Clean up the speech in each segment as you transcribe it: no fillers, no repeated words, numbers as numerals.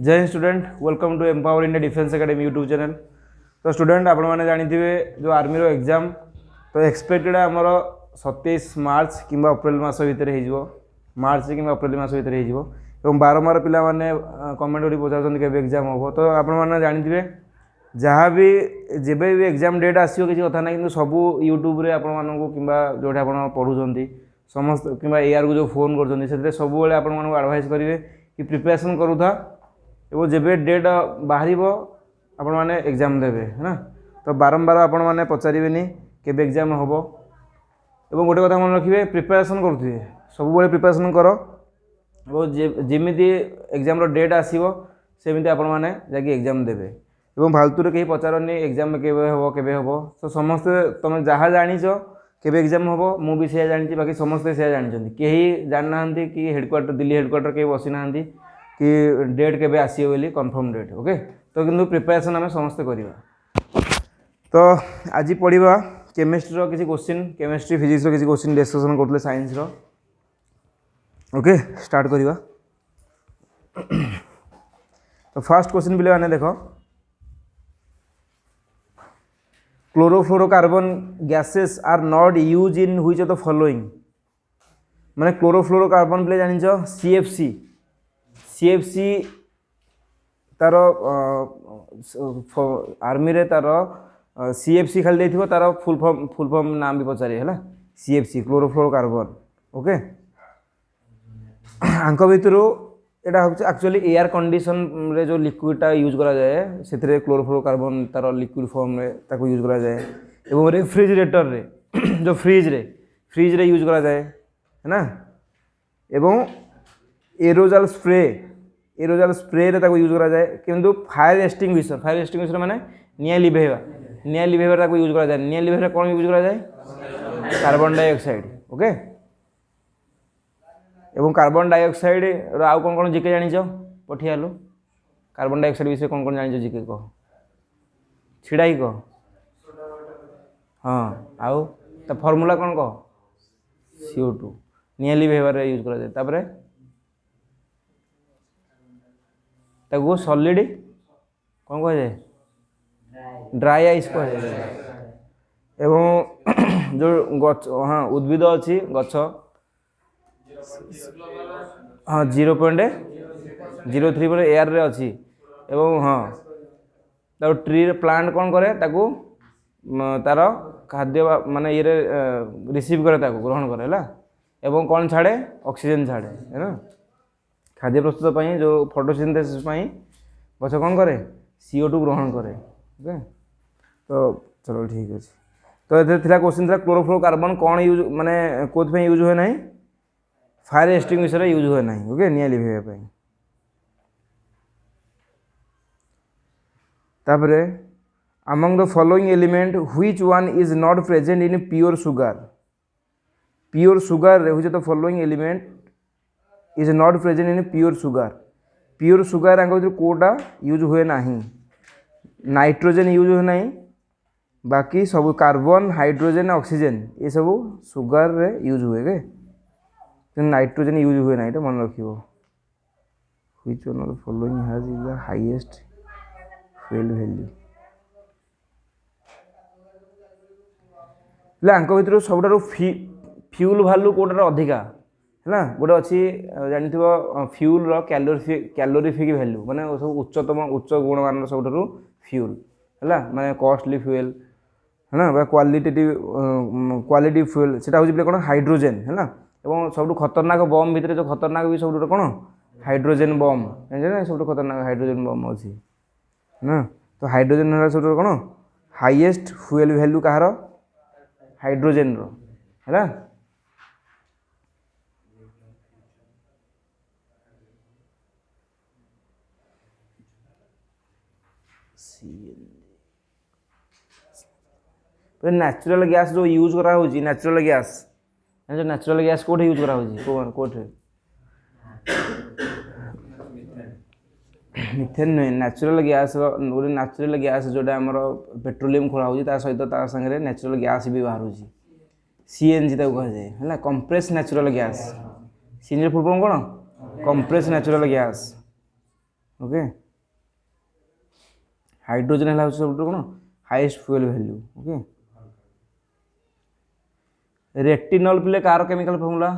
जय हिंद student, welcome to Empower India Defence Academy YouTube channel. तो स्टूडेंट आपण मैंने जानते जो आर्मी रो एग्जाम तो एक्सपेक्टेड आमर 27 मार्च कि अप्रैल मास भितर हो मार्च कि अप्रैल मास भितर हो बारंबार पिला माने कमेंट कर पचार के एग्जाम हम। तो आपने जानते जहाँ भी जब भी एग्जाम डेट आसो किसी कथा ना कि सबू यूट्यूब रे आपण कि जो पढ़ुं समस्त कि एआर को जो फोन कर सब आडभाइस करेंगे कि प्रिपरेशन करूथा एवं जब डेट बाहर आपण मैंने एग्जाम देवे है ना। तो बारंबार आपण मैंने पचारे के एग्जाम हम एवं गोटे कथा मन रखिए प्रिपरेशन करुवे सब प्रिपरेशन कर जमी एग्जाम डेट आसो सेमती आपण मैंने जाकि एग्जाम देवे एवं फालतू कहीं पचारनी एग्जाम केवे हम। तो समस्ते तुम जहाँ जाच के एग्जाम हम मुझे से जानी बाकी समस्ते से जानते कहीं जानना कि हेडक्वार्टर दिल्ली हेडक्वार्टर कहीं बसी ना कि डेट के आसो बोली कन्फर्म डेट ओके। तो किंतु प्रिपरेशन आम समस्ते करवा। तो आज पढ़ा केमिस्ट्री किसी क्वेश्चन केमिस्ट्री फिजिक्स किसी क्वेश्चन डिस्कसन करते साइंस ओके स्टार्ट करवा। तो फर्स्ट क्वेश्चन पे मैंने देख chlorofluorocarbon gases are not use in which of the following माने क्लोरोफ्लोरोकार्बन पे जान सीएफसी सीएफसी तार आर्मी रे तार सीएफसी खाली देथिबो तार फुल फॉर्म नाम भी पचारे है सीएफसी क्लोरोफ्लोरोकार्बन ओके। आंक भितर यहाँ हूँ एक्चुअली एयर कंडीशन रे जो लिक्विडटा यूज करा जाए से क्लोरोफ्लोरोकार्बन तार लिक्विड फॉर्म रे ताको यूज करा जाए एवं रेफ्रिजरेटर रे जो फ्रिज रे यूज करा जाए है ना। एवं एरोजल स्प्रे रे ताको यूज करा जाए किंतु फायर एक्सटिंग्विशर माने निया लिभेवा ताको यूज करा जाए। निया लिभेवा कौन यूज करा जाए कार्बन डाइऑक्साइड ओके। एवं कार्बन डाइऑक्साइड आउ कौन कौन जिके जानी पठियालु कार्बन डाइऑक्साइड विषय कौन कौन जानी जिके कह छिड़ा ही कह हाँ आउ तो फॉर्मूला कौन कह CO2 निया लिभेवा रे यूज करा जाए। तापरे ताको सॉलिड कौन कह जाए ड्राई आइस कह जाए। एवं जो गच हाँ उद्भिद अच्छी गच हाँ 0.03 पर एयर रे अच्छी एवं हाँ तार ट्री प्लांट कौन करे ताकू तार खाद्य माने ये रिसीव करे ताकू ग्रहण करे ला एवं कौन छाड़े ऑक्सीजन छाड़े है ना। खाद्य प्रस्तुत पाई जो फोटोसिंथेसिस पाई गछ कौन करे CO2 ग्रहण करे ओके। तो चलो ठीक अच्छे। तो ये क्वेश्चन था क्लोरोफ्लोरोकार्बन कौन यूज माने कोथ पे यूज हुए नहीं फायर एक्सटिंग्विशर यूज हुए ना ओके निया लिभेवा। तापरे among the following element which one is not present in pure sugar रे which of the following element is not present in pure sugar आंक भीतर कोटा यूज हुए नहीं नाइट्रोजेन यूज हुए नहीं बाकी सब कार्बन हाइड्रोजेन ऑक्सीजन ये सब सुगर रे यूज हुए के नाइट्रोजेन यूज हुए ना ये मन रखियो। Which one of the following has is the highest fuel value ले आंक भीतर सबुठार फ्यूल वैल्यू कोटार अधिका है ना। गोटे अच्छी जानथिबो फ्यूल रो कैलोरीफिक वैल्यू माने सब उच्च गुणमान सबुठार फ्यूल है माने कॉस्टली फ्यूल है ना क्वालिटी फ्यूल सेटा होची कौन हाइड्रोजेन है ना। एवं सब खतरनाक बम भितर जो खतरनाक भी सब कौन हाइड्रोजेन बम जाने सब खतरनाक हाइड्रोजेन बम अच्छी ना। तो हाइड्रोजेन है सब कौन हाईएस्ट फ्यूल वैल्यू कहार हाइड्रोजेन रो है। नेचुरल गैस जो यूज करा होची नेचुरल गैस कोठे यूज करा होची कोठे मिथेन नुहे नेचुरल गैस गोटे नेचुरल गैस जोटा आमर पेट्रोलियम खोला होची ता सहित ता संगे नेचुरल गैस भी बाहर होची CNG ताको कह जाए है compress natural gas CNG full form कौन compress natural gas okay hydrogen है सब कौन highest fuel value okay retinol पिले कार केमिकल फॉर्मूला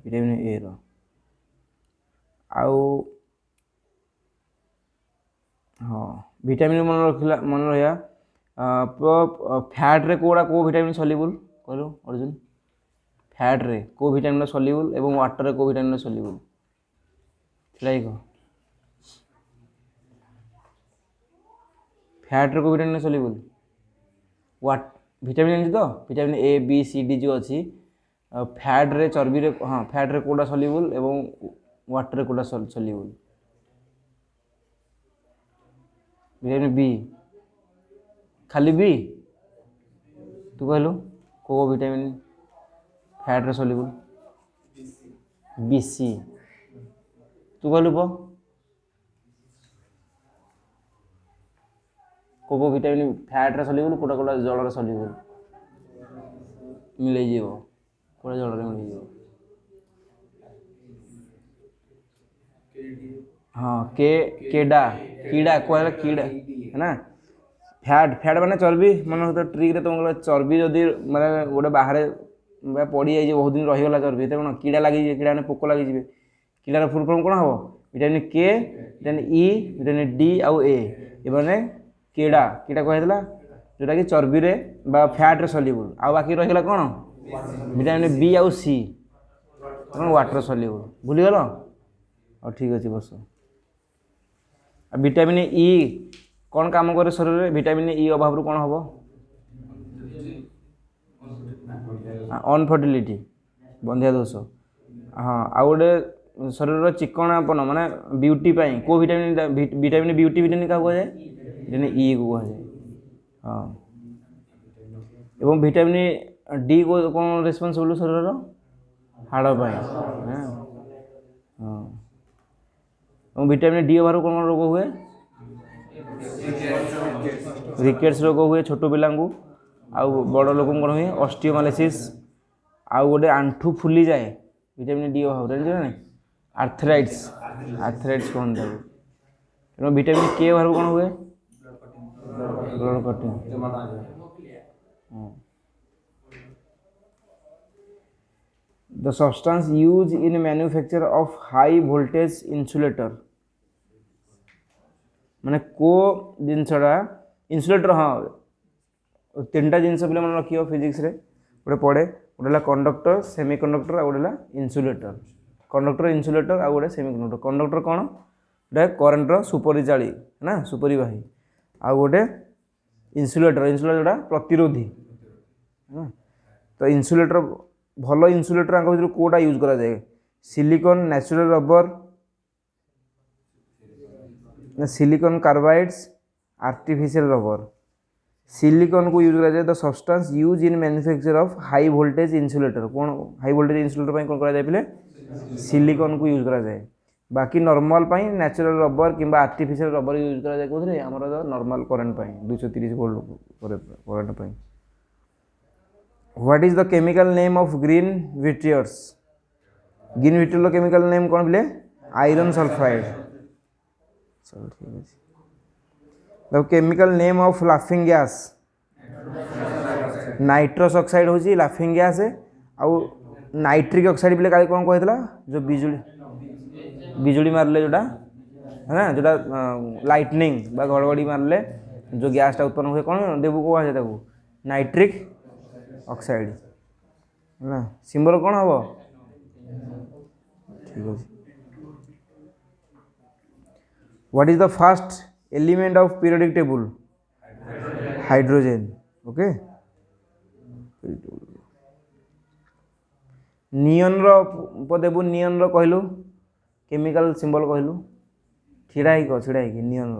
विटामिन ए रो आउ हाँ विटामिन मन रहा फैट रे कोड़ा को विटामिन सल्युबल कहलो अर्जुन फैट रे को विटामिन सल्युबल एवं वाटर रे को विटामिन सल्युबल ठीक फैट रे को विटामिन सल्युबल वाट विटामिन तो vitamin A B C D जो अच्छी फैट रे चर्बी रे हाँ फैट रे कोड़ा सल्युबल एवं वाटर रे कोड़ा सल्युबल विटामिन बी खाली बी तू कहलु को विटामिन फैट रे सल्युबल बी सी तू कहलु को विटामिन फैट रे सल्युबल कोटा कोटा जल रे सल्युबल मिले जीव कोटा जल रे मिले जीव हाँ केडा कीड़ा कोला कीड़ा है ना फैट फैट माने चर्बी मन तो ट्रिक रे तुम चर्बी जदि माने गोटे बाहर पड़ी जाए बहुत दिन रहीगला चर्बी तो कौन कीड़ा लगी कीड़ा पोक लगी कीड़ार फुल फॉर्म कौन हम विटामिन के विटामिन ई विटामिन डी आउ ए ये कीड़ा कीड़ा कहला जोटा कि चर्बी रे बा फैट रे सल्युबल आ बाकी रहीगला कौन विटामिन बी आउ सी कौन वाटर सल्युबल भूलीगल और ठीक अच्छे बस विटामिन ई कौन काम करे शरीर में विटामिन ई अभाव कौन हम अनफर्टिलिटी बंधिया दोष हाँ आउ गोटे शरीर चिकनापन माने ब्यूटी को विटामिन विटामिन ब्यूटी विटामिन क्या कहुए विटामिन ई को कहुए हाँ एवं विटामिन डी को कौन रेस्पॉन्सिबल शरीर हाड़ हाँ विटामिन डी अभाव कौन रोग हुए रिकेट्स रोग हुए छोट पिला आउ बड़ लोक कौन हुए ऑस्टियोमाइलिसिस आउ गोटे आंठू फुली जाए विटामिन डी अभाव जान आर्थराइट्स कहते हैं तेणु विटामिन के अभाव कौन हुए blood clotting The substance used in manufacture of high voltage insulator माने को जिनसटा इन्सुलेटर हाँ तीन टा जिनस पे मन रखियो फिजिक्स रे गोटे पढ़े गोटे कंडक्टर सेमीकंडक्टर आ गोटे इन्सुलेटर कंडक्टर इन्सुलेटर आ गोटे सेमीकंडक्टर कंडक्टर कौन गोटे करेन्टर सुपरी चाली है ना सुपरी बाही आ गोटे इन्सुलेटर जोटा प्रतिरोधी है तो इन्सुलेटर भल इन्सुलेटर भर कोटा यूज करा जाए silicon natural rubber silicon carbides artificial rubber silicon को यूज करा जाए the substance use in manufacture of high voltage insulator कौन हाई वोल्टेज इन्सुलेटर कौन करा जाए पहले सिलिकॉन को यूज करा जाए बाकी नॉर्मल नेचुरल रबर किंबा आर्टिफिशियल रबर यूज करा जाए कौन आमर normal current 230 volt current What is the chemical name of green vitriol? Green vitriol chemical name कौन बोले आयरन सल्फाइड चलो ठीक है The chemical name of laughing gas nitrous oxide होची laughing gas है आउ नाइट्रिक ऑक्साइड बोले काले कौन कहतला जो बिजुली मारले जोटा है ना जोटा लाइटनिंग बा घड़घड़ी मारले जो गैस टा उत्पन्न हुए कौन देबू को आसे ताको नाइट्रिक ऑक्साइड ना सिंबल कौन हम ठीक है what is the first element of periodic table hydrogen okay neon देबू नियन कहलु केमिकल सिंबल कहलु छिड़ा ही नियन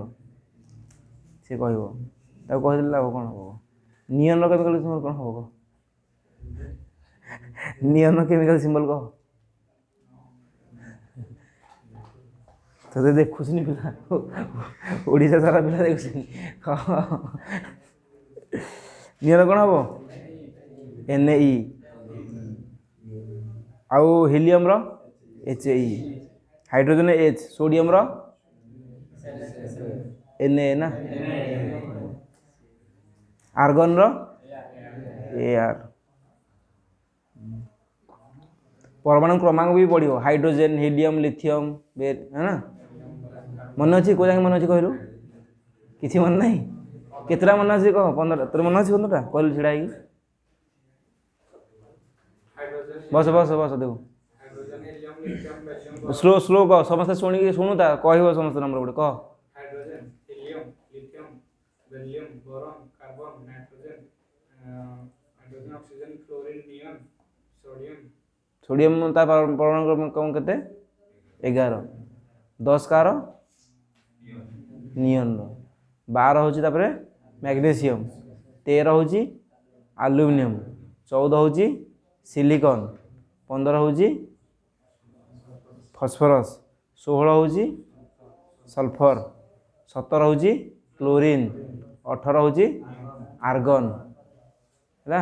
से कहब कहीदे लाभ कौन हम नियन केमिकल सिंबल कौन हम नियन केमिकल सिंबल कह तो देखुनी पिला ओडिशा सारा पिला देखुनी नियन कौन हम NaE आउ हीलियम रो HAE हाइड्रोजन H, सोडियम रो Na ना, आर्गन रो Ar। परमाणु क्रमांक भी बढ़ो, हाइड्रोजन, हीलियम, लिथियम, है ना। मन अच्छी को मन अच्छी कहलु किसी मन नहीं केतरा मन अच्छी कह 15 तोर मन अच्छी 15टा कहलु छिड़ा बस बस बस देखो स्लो स्लो कह समस्त शुणी शुणुता कह समस्त नंबर गोटे कह hydrogen helium lithium beryllium boron carbon nitrogen hydrogen oxygen chlorine neon sodium sodium ता परमाणु क्रमांक केते 11 10 कार नियन 12 होची तापरे मैग्नीशियम 13 होची एल्युमिनियम 14 होची सिलिकॉन 15 होची फॉस्फोरस 16 होची सल्फर 17 होची क्लोरीन 18 होची आर्गन है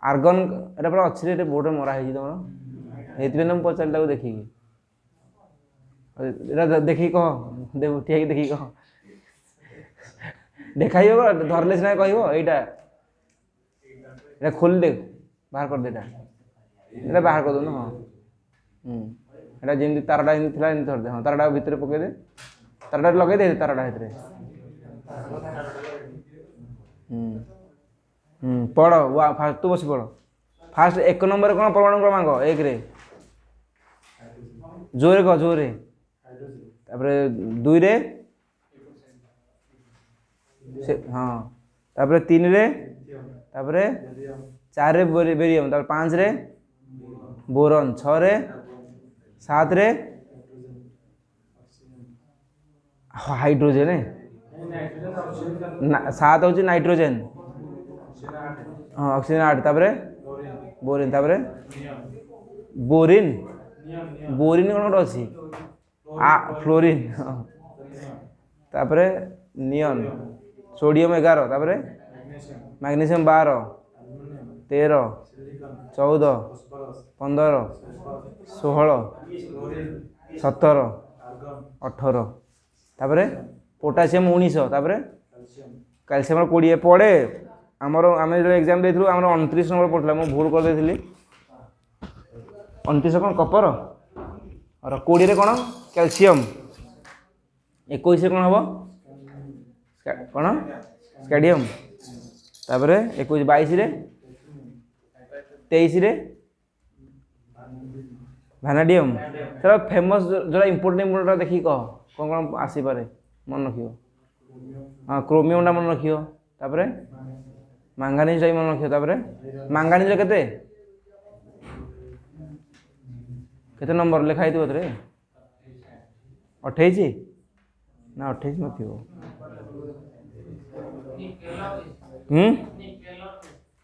आर्गन एटा पूरा अच्छी रे बोर्ड में मरा है तुम हेतु ना पचार देखिए देखिए कह देख ठीक देखिए कह देखाई धरले सीना कह यहाँ खोल दे बाहर कर देटा ये बाहर कर दो हाँ एटा जमी तारटा धरदे हाँ तारटा भितर पकईदे तारटा लगे दे तारटा पढ़ फास्ट तू बस पढ़ फास्ट 1 नंबर कौन परमाणु क्रमांक 1 रे जोरे कह जोरे तापरे 2 रे हाँ तापरे 3 रे तापरे 4 रे बेरियम तापरे 5 रे बोरॉन 6 रे 7 रे हाइड्रोजन है 7 होची नाइट्रोजन हाँ ऑक्सीजन 8 तापरे बोरिन तापरे बोरिन बोरिन कौन गोटे अच्छी फ्लोरिन तापरे नियन सोडियम 11 तापरे मैग्नीशियम 12 13 14 15 16 17 18 तापरे पोटासियम 19 तापरे कैल्शियम 20 पड़े आमर आम जो एग्जाम देथिलु आमर 29 नंबर पड़ता मुझे भूल कर देथिली 29 कौन कपर और 20 रे कौन कैल्शियम 21 कौन हम कौन स्कैडियम तापरे 21 22 रे 23 रे भानाडियम चलो फेमस जो इम्पोर्टेंट देखिए कह कौन कौन आसीपे मन रखियो हाँ क्रोमियम मन रखियो तापरे मांगानीज मन रखियो तापरे मांगानीज केते केते नंबर लिखाई थी रे 28 ना 28 नथी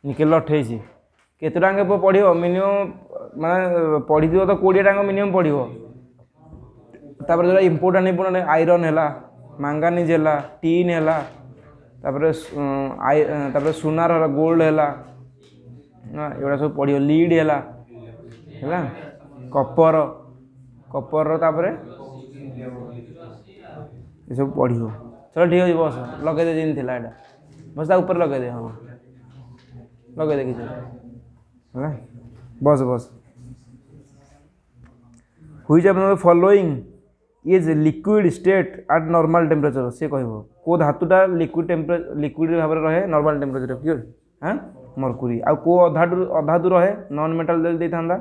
निकेल 28 केते टांगे पढ़ो मिनिमम माने पढ़ी तो 20 टांग मिनिमम पढ़ो तापर जो इम्पोर्टेंट आयरन है मांगानीज है टीन है तापर सुनार है गोल्ड है एगुड़ा सब पढ़ो लीड है कपर कपर तापर ये सब पढ़ो चलो ठीक है बस लगे दे जिन थिला एटा बस ऊपर लगे दे हाँ लगे दे किसी बस बस which of the following is liquid state eight normal temperature से कहब को धातुटा लिक्विड भाव में रहे नॉर्मल टेम्परेचर क्यों हाँ मरकुरी आ को अधातु रहे नॉन मेटाल जल दे था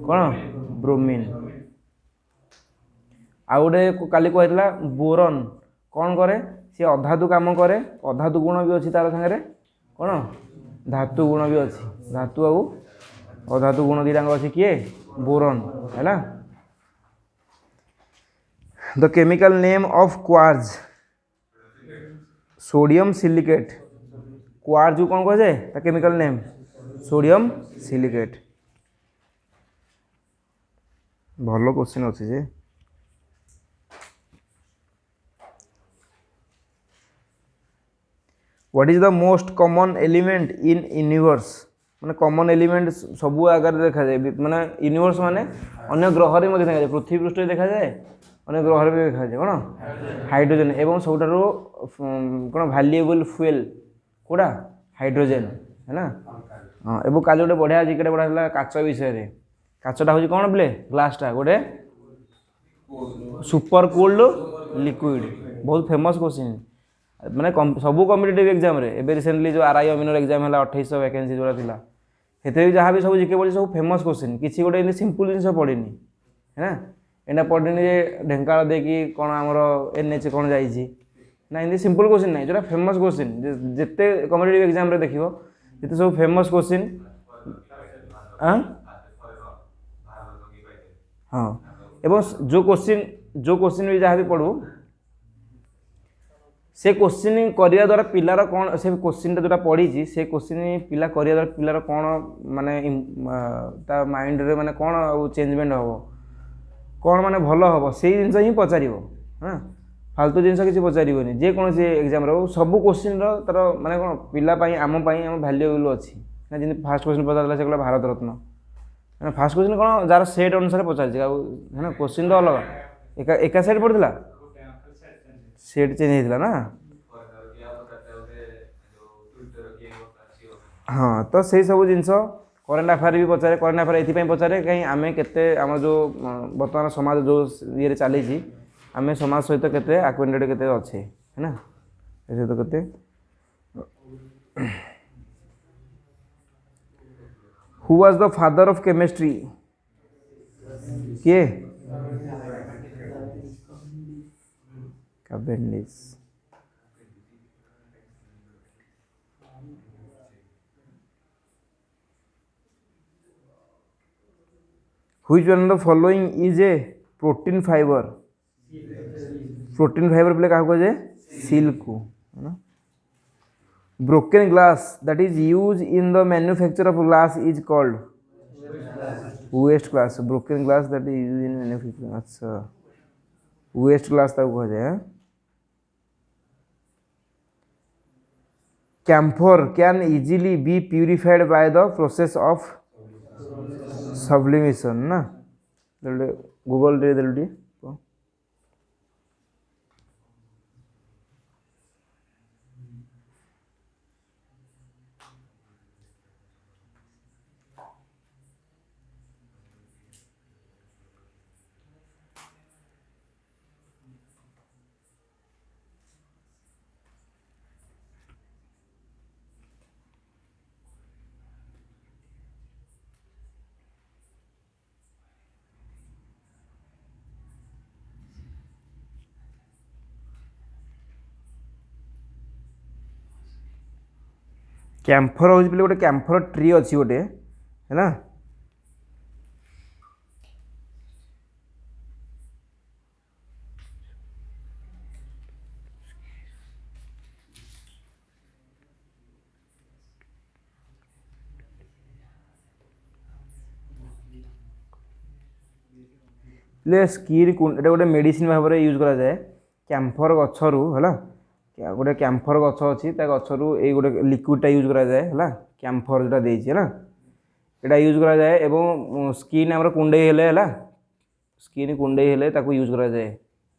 कौन ब्रोमीन आ गोटे काली कहला बोरन कौन करे सी अधातु काम करे अधातु गुण भी अच्छी तार सागे कौन धातु गुण भी अच्छी धातु आउ अधातु गुण दीटा अच्छी किए बोरन है the chemical name of quartz sodium silicate quartz कौन कहे the chemical name sodium silicate भल क्वेश्चन अच्छी जे what is the most common element in universe माने कॉमन एलिमेंट सब आगे देखा जाए माने यूनिवर्स माने अन्य ग्रह रे देखा जाए पृथ्वी पृष्ठ देखा जाए अन्य ग्रह भी देखा जाए कौन हाइड्रोजन एवं सबुठारु कौन वैल्यूएबल फ्यूएल कोड़ा हाइड्रोजन है ना हाँ एवं काली गोटे बढ़िया जिकेट बढ़ा काच विषय काचटा हूँ कौन बोले ग्लासटा गोटे सुपर कोल्ड लिक्विड बहुत फेमस क्वेश्चन माने सबू कॉम्पिटिटिव एग्जाम रे एबे रिसेंटली जो आरआई अमिनर एग्जाम है 2800 वैकेंसी जोड़ा थिला हेते जहाँ भी सब जिके पड़ी सब फेमस क्वेश्चन किसी गोटे इनती सिंपल जिन पड़ेनि है ना एना पड़ेनि जे ढेंकाल देकी कौन आमर एनएच कौन जाइए ना इनती सिंपल क्वेश्चन ना जो फेमस क्वेश्चन जिते कॉम्पिटिटिव एग्जाम रे देखिबो जिते सब फेमस क्वेश्चन हाँ एवं जो क्वेश्चन भी जहाँ भी पढ़ू से क्वेश्चन करिया द्वारा पिलार कौन से क्वेश्चन जोटा पढ़ी से क्वेश्चन पिला करिया द्वारा पिलार कौन माने ता माइंड रे माने कौन चेंजमेंट हम कौन माने भल हम से जिन ही पचार हाँ फालतू जिन किसी पचारे जेकोसी एग्जाम सब क्वेश्चन तार माने कौन पिला आम भैल्यूएबल अच्छी ना जमी फास्ट क्वेश्चन पचार से भारत रत्न फास्ट क्वेश्चन कौन जार सेट अनुसार पचार है ना क्वेश्चन तो अलग एका सेट पड़ता सेट चेंज होता ना हाँ तो से सब जिन करेन्ट अफेयर भी पचारे करेन्ट अफेयर ये पचारे कहीं आम के आम जो बर्तमान समाज जो ये चली आम समाज सहित के आक्वेंटेड के अच्छे है ना सहित के who was the father of chemistry किए Cavendish which one of the following is a protein fibre बोले क्या कहे सिल्क है ना broken glass that is use in the manufacture of glass is called waste glass broken glass that is use in manufacture अच्छा waste glass तक कह जाए camphor can easily be purified by the process of sublimation ना गूगल रे देलुटी camphor हूँ पे गोटे कैम्फर ट्री अच्छी गोटे है ना स्किन एटा गोटे मेडिसिन भाव में यूज करा जाए कैम्फर गचरू है गोटे कैम्फर गच अच्छी गचरू ये गोटे लिक्विडटा यूज करा जाए है कैम्फर जोटा है ना यहाँ यूज करा जाए एवं स्किन आम कुंडे है स्किन कुंडे यूज करा जाए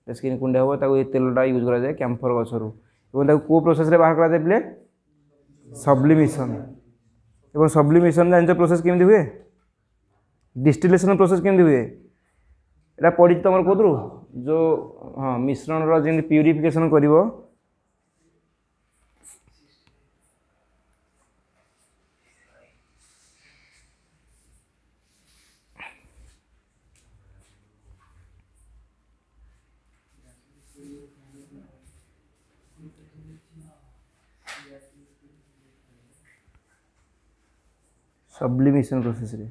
स्किन कुंडे हम तेलटा यूज करा जाए कैम्फर गचरू एवं को प्रोसेस रे बाहर करा जाए पे सब्लिमेशन एवं सब्लिमेशन जान प्रोसेस केमती हुए डिस्टिलेशन प्रोसेस केमती हुए एटा पड़ी तुम कौन जो हाँ मिश्रण जमी प्यूरिफिकेशन कर सब्लिमेशन प्रोसेस रे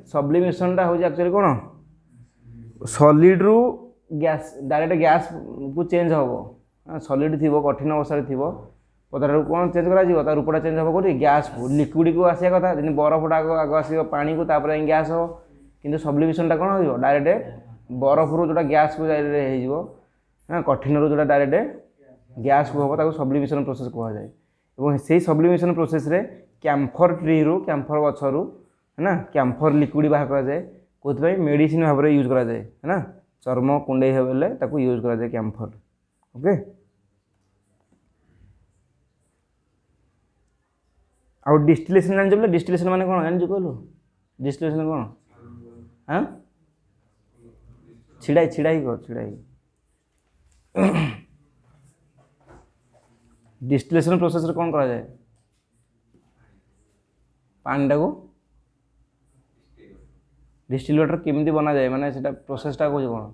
सब्लिमेशन टा हूँ एक्चुअली कौन सॉलिड रु गैस डायरेक्ट गैस को चेंज हम सॉलिड थी कठिन अवस्था थी पदार्थ कौन चेंज कर रूपटा चेंज हम कौन गैस को लिक्विड को आसा कथा जमी बरफटा आग आस पानी को गैस हम कि सब्लिमेशन कौन हो डायरेक्ट बरफ रू जो गैस को हो कठिन रू जो डायरेक्ट गैस को हम सब्लिमेशन प्रोसेस कह जाए ଏବଂ ସେଇ ସब्लिमेशन प्रोसेस रे कैम्फर ट्री रू कैम्फर गछ रू है ना कैम्फर लिक्विड बाहर करा जाए कोथि मेडिसिन भाव में यूज करा जाए है ना चर्म कुंडे हेले ताको यूज करा जाए कैम्फर ओके आउ डिस्टिलेशन जान बोले डिस्टिलेशन माने कोन जान कहलु डिस्टिलेशन कोन हां छिड़ाई छिड़ाई कर छिड़ाई डिस्टिलेशन प्रोसेस रे कोन करा जाए पानी को डिस्टिल वाटर केमती बना जाए माने सेटा प्रोसेसटा को कोन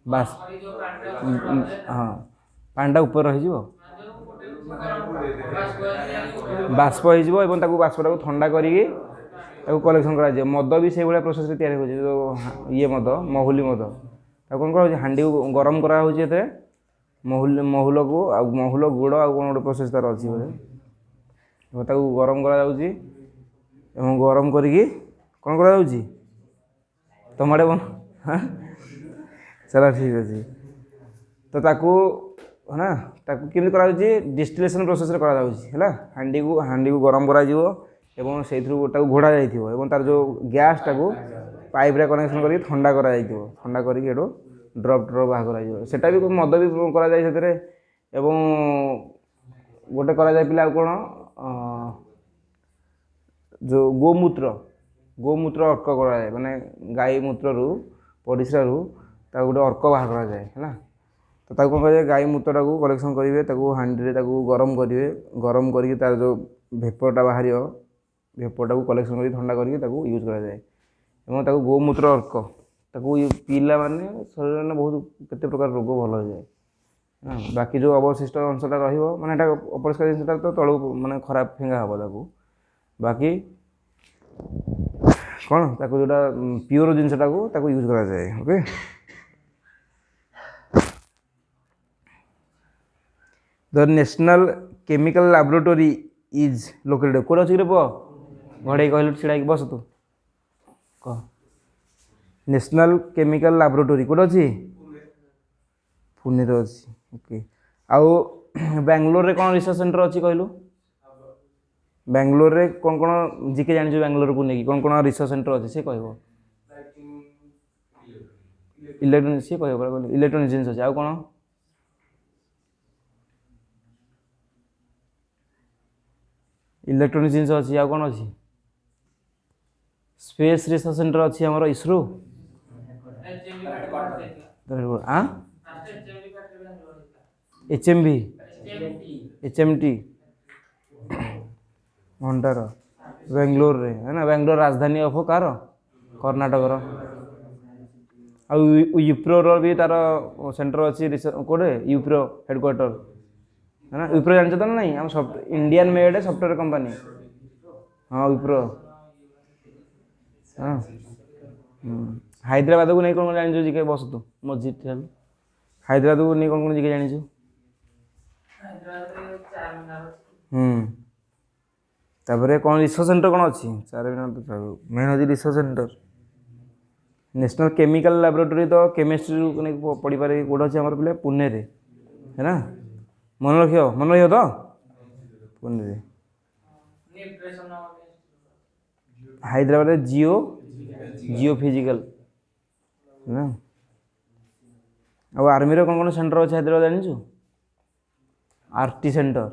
बस हाँ पानीटा ऊपर रही बाष्प हो बाष्पटा ठंडा करिकी कलेक्शन कर मद भी से भाया प्रोसेस तैयारी हो ये मद महुली मद कौन कर हांडी गरम करा महुल को महुल गुड़ आ कौन गोटे प्रोसेस तार अच्छी बोले गरम करा गरम करिकी कौन करा तुम आड़े बन चलो ठीक अच्छे तो ताकू है ना ताकू केमती करा डिस्टिलेशन प्रोसेस करा है हांडी को गरम करा एवं से घोड़ा जाइए तार जो गैस टाक पाइप रे कनेक्शन करके ठंडा करा ठंडा करके ड्रप ड्रप बाहर करा सेटा भी मद भी करा जाए एवं गोटे करा जाए पिला कौन जो गोमूत्र अर्क करा जाए माने गाई मूत्र रू परिश्रा रू गोटे अर्क बाहर करा जाए है तो ताको कौन करें गाई मूत्रटा को कलेक्शन करेंगे हांडी रे गरम करेंगे गरम करके तार जो भेपरटा बाहर भेपरटा को कलेक्शन कर ठंडा करके यूज करा जाए एवं ताको गोमूत्र अर्क ताको पीला माने शरीर में बहुत केते प्रकार रोग भल हो जाए बाकी जो अवशिष्ट अंशटा रहा अपरिष्कार जिनटा तो तलू माने खराब फिंगा हम ताको बाकी कौन ताको जोटा प्योर जिनटा को यूज करा जाए okay the national chemical laboratory is located कौन अच्छी पुआ घड़े कहलु छिड़ा बस तू कह नेशनल केमिकल लैबोरेटरी कौन अच्छी पुणे अच्छी ओके आउ बेंगलोर रे कौन रिसर्च सेंटर अच्छी कहलु बेंगलोर रे कौन कौन जिके जानी बेंगलोर को लेकिन कौन कौन रिसर्च सेंटर अच्छे से कह इलेक्ट्रोनिक्स सी कह इलेक्ट्रोनिक्स जिन अच्छे आउ कौन इलेक्ट्रोनिक्स जिन अच्छी आ कौन अच्छी स्पेस रिसर्च सेंटर अच्छी आमर इसरो HMT भंडार बेंगलोर रे है ना बेंगलोर राजधानी ऑफ कार कर्नाटक यूप्रो भी तार सेंटर अच्छी कोडे यूप्रो हेडक्वार्टर है ना विप्रो जानते तो नहीं हम इंडियन मेड सॉफ्टवेयर कंपनी हाँ विप्रो हाँ हैदराबाद को नहीं कौन जान जिके बस तू मस्जिद हैदराबाद को नहीं कौन जिके जान तापर कौन रिसर्च सेंटर कौन अच्छी 4 मिनट तो मेन अच्छी research centre national chemical laboratory तो केमिस्ट्री पढ़ी पारे कौट अच्छे आम पे पुणे रे है ना मन रखियो तो पुणे हैदराबाद जियो फिजिकल है ना अब आर्मी रे कौन कौन सेंटर अच्छे हैदराबाद जानी RT सेंटर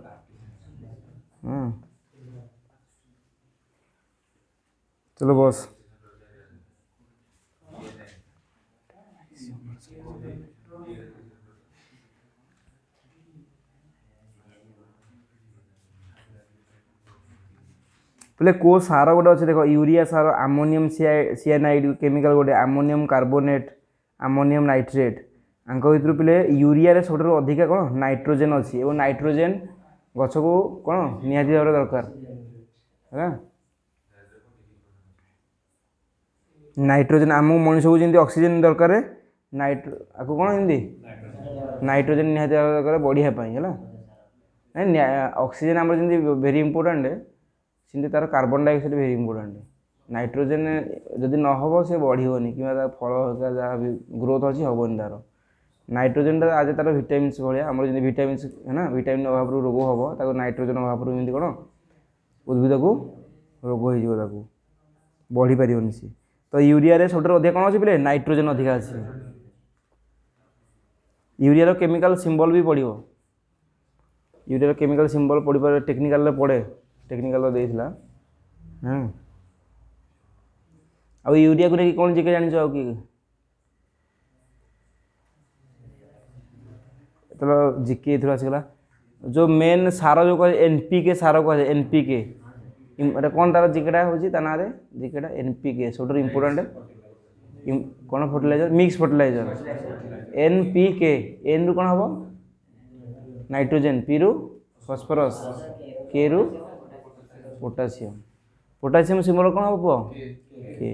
चलो बस बोले को सार गोटे अच्छे देख यूरिया सार आमोनियम सियानाइड केमिकल गोटे आमोनियम कार्बोनेट आमोनियम नाइट्रेट आंक भर पे यूरिया सब अधिका कौन नाइट्रोजेन अच्छी और नाइट्रोजेन गछ को कौन निहाती भाव दरकार है नाइट्रोजेन आम मनुष्य को जमी ऑक्सीजन दरकार आपको कौन हिंदी नाइट्रोजेन निहाती भाव दरकार बढ़िया है ऑक्सीजन आम जमी वेरी इंपोर्टेंट सेमती तार carbon dioxide very important nitrogen जदि न हम से बढ़ोनी कि फल जहाँ भी ग्रोथ अच्छी हेनी तार नाइट्रोजन आज तार भिटामिन भाया आम जमी भिटामिन है ना भिटामिन अभाव रोग हम ताको नाइट्रोजन अभाव एमती कौन उद्भिद को रोग हो बढ़ी पारन सी तो यूरिया सब अधिक कौन अच्छे पे नाइट्रोजन अधिका अच्छे यूरिया केमिकल सिंबल भी पड़ो यूरिया केमिकल सिंबल पड़ पारे टेक्निकाल पड़े टेक्निकाल देला हाँ आ यूरिया को लेकिन कौन जिके जान कि तो जिके आसगला जो मेन सार जो कह एनपीके सार कह एनपीके कौन तार जिकेटा हूँ ना जिकेटा एनपीके सब इम्पोर्टाट कौन fertiliser mix fertiliser NPK N रु कौन हम नाइट्रोजन पी रु फस्फरस के रु पोटासियम पोटासियम सिंबल कौन हम पुआ के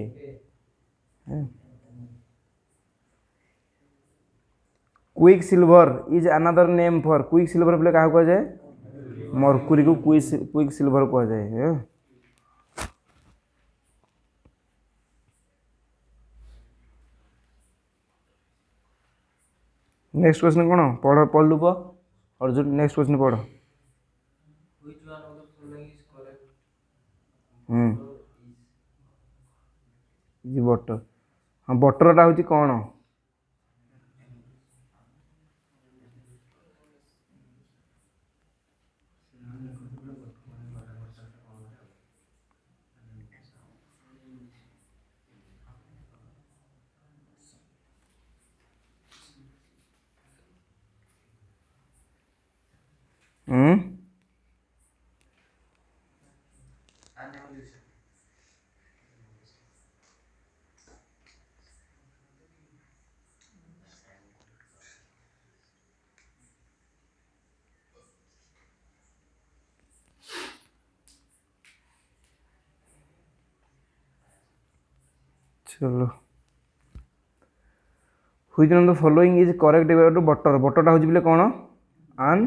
quick silver is another name for quick silver बोले क्या कह जाए मरकुरी को क्विक सिल्वर कह जाए नेक्स्ट क्वेश्चन कौन पढ़ लू अर्जुन नेक्स्ट क्वेश्चन पढ़ बटर हाँ बटरटा हूँ कौन चलो which one of the following is correct about butter बटरटा हूँ बोले कौन आन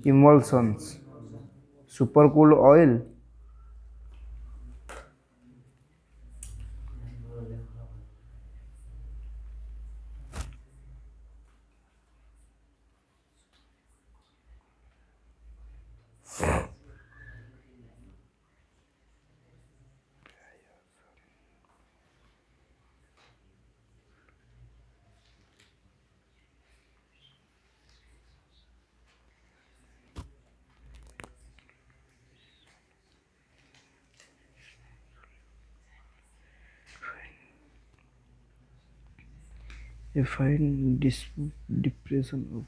emulsions super cool oil a fine depression of